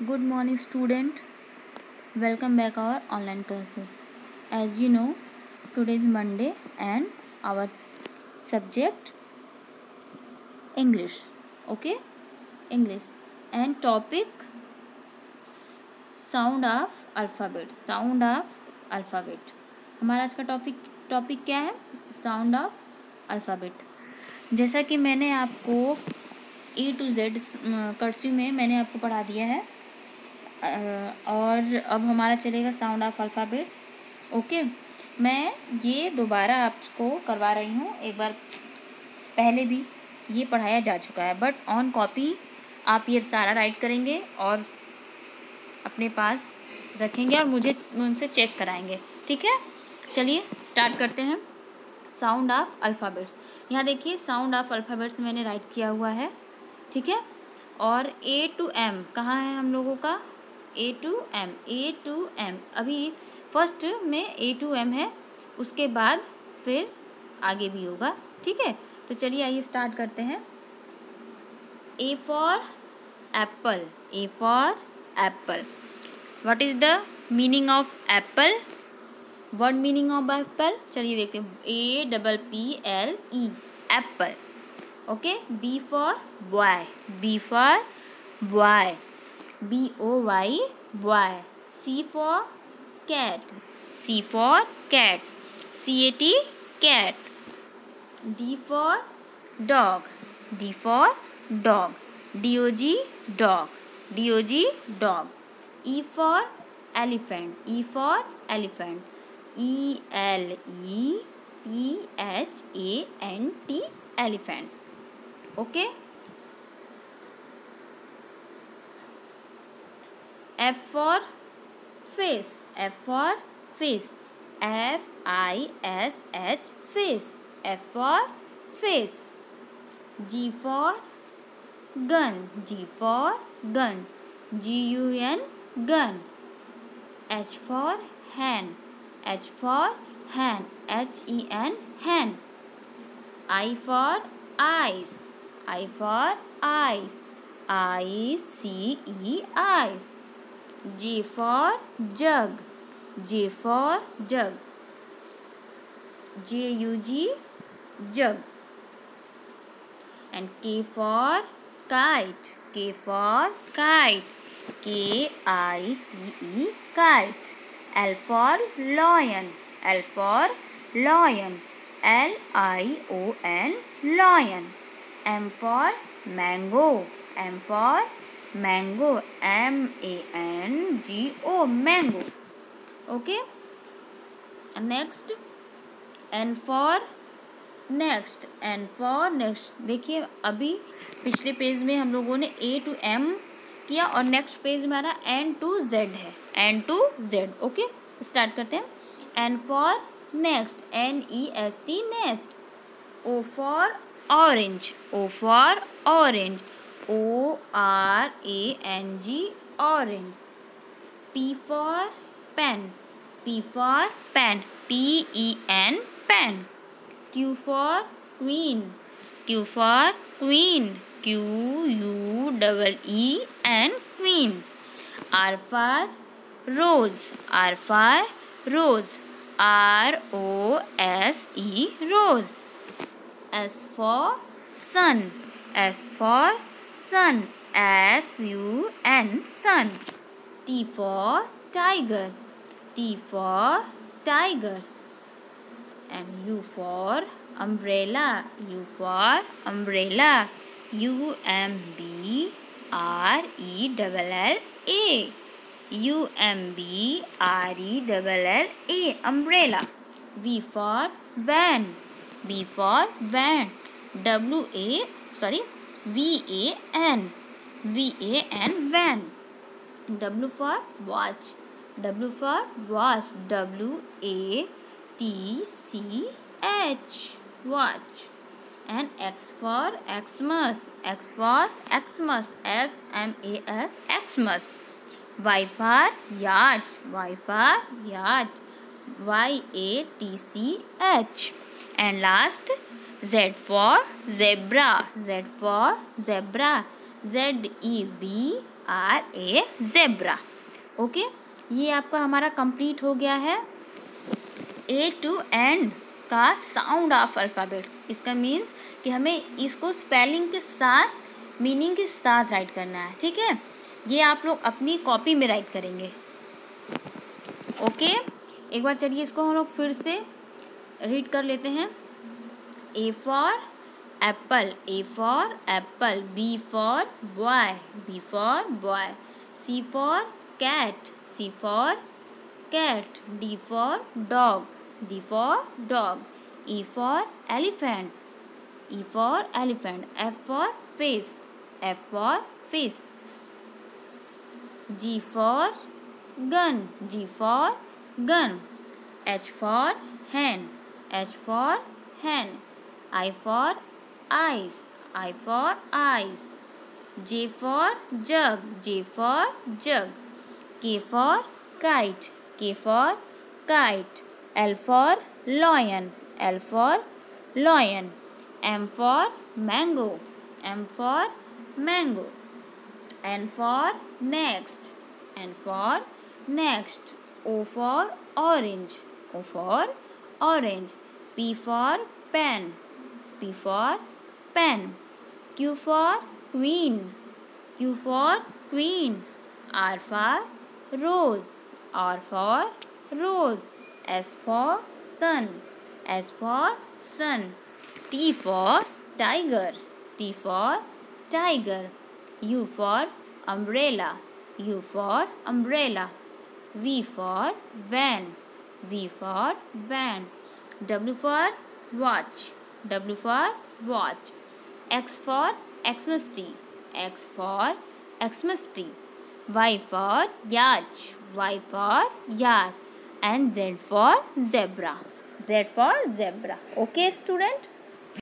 Good morning, student. Welcome back our online classes. As you know, today is Monday and our subject English. Okay, English and topic sound of alphabet. Sound of alphabet. हमारा आज का topic क्या है? Sound of alphabet. जैसा कि मैंने आपको A to Z cursive में मैंने आपको पढ़ा दिया है और अब हमारा चलेगा साउंड ऑफ अल्फ़ाबेट्स. ओके, मैं ये दोबारा आपको करवा रही हूँ. एक बार पहले भी ये पढ़ाया जा चुका है, बट ऑन कॉपी आप ये सारा राइट करेंगे और अपने पास रखेंगे और मुझे उनसे चेक कराएंगे. ठीक है, चलिए स्टार्ट करते हैं. Sound of alphabets. यहाँ देखिए साउंड ऑफ अल्फ़ाबेट्स मैंने राइट किया हुआ है. ठीक है, और A to M कहाँ है हम लोगों का? A to M. अभी फर्स्ट में A to M है, उसके बाद फिर आगे भी होगा. ठीक है, तो चलिए आइए स्टार्ट करते हैं. A for apple. A for apple. What is the meaning of apple? What meaning of apple? चलिए देखते हैं. APPLE apple. Okay. B for boy. B for boy. BOY boy. C for cat. C for cat. CAT cat. D for dog. D for dog. DOG dog. DOG dog. E for elephant. E for elephant. ELEPHANT elephant. Okay. F for face. F for face. FISH face. F for face. G for gun. G for gun. GUN gun. H for hand. H for hand. HEN hand. I for eyes. I for eyes. ICE eyes. J for jug. J for jug. JUG jug. And K for kite. K for kite. KITE kite. L for lion. L for lion. LION lion. M for mango. M for mango. MANGO mango. Okay. Next N for next. N for next. देखिए अभी पिछले page में हम लोगों ने A to M किया और next page हमारा N to Z है. N to Z. Okay, start करते हैं. N for next. NEST next. O for orange. O for orange. ORANG orange. P for pen. P for pen. PEN pen. Q for queen. Q for queen. QUEEN queen. R for rose. R for rose. ROSE rose. S for sun. S for sun. SUN sun. T for tiger. T for tiger. And U for umbrella. U for umbrella. UMBRELLA. UMBRELLA umbrella. V for van. V for van. VAN van. W for watch. W for watch. WATCH watch. And X for Xmas. X for Xmas. XMAS Xmas. Y for yacht. Y for yacht. YATCH. And last Z for zebra. Z for zebra. ZEBRA R-A zebra. Okay, ये आपका हमारा complete हो गया है A to End का sound of alphabets. इसका means कि हमें इसको स्पेलिंग के साथ मीनिंग के साथ राइट करना है. ठीक है, ये आप लोग अपनी कॉपी में राइट करेंगे. ओके, एक बार चलिए इसको हम लोग फिर से रीड कर लेते हैं. A for apple, A for apple. B for boy, B for boy. C for cat, C for cat. D for dog, D for dog. E for elephant, E for elephant. F for fish, F for fish. G for gun, G for gun. H for hen, H for hen. I for eyes, I for eyes. J for jug, J for jug. K for kite, K for kite. L for lion, L for lion. M for mango, M for mango. N for next, N for next. O for orange, O for orange. P for pen, P for pen. Q for queen, Q for queen. R for rose, R for rose. S for sun, S for sun. T for tiger, T for tiger. U for umbrella, U for umbrella. V for van, V for van. W for watch, W for watch. X for Xmas tree, X for Xmas tree. Y for yacht, Y for yacht. And Z for zebra, Z for zebra. Okay, student.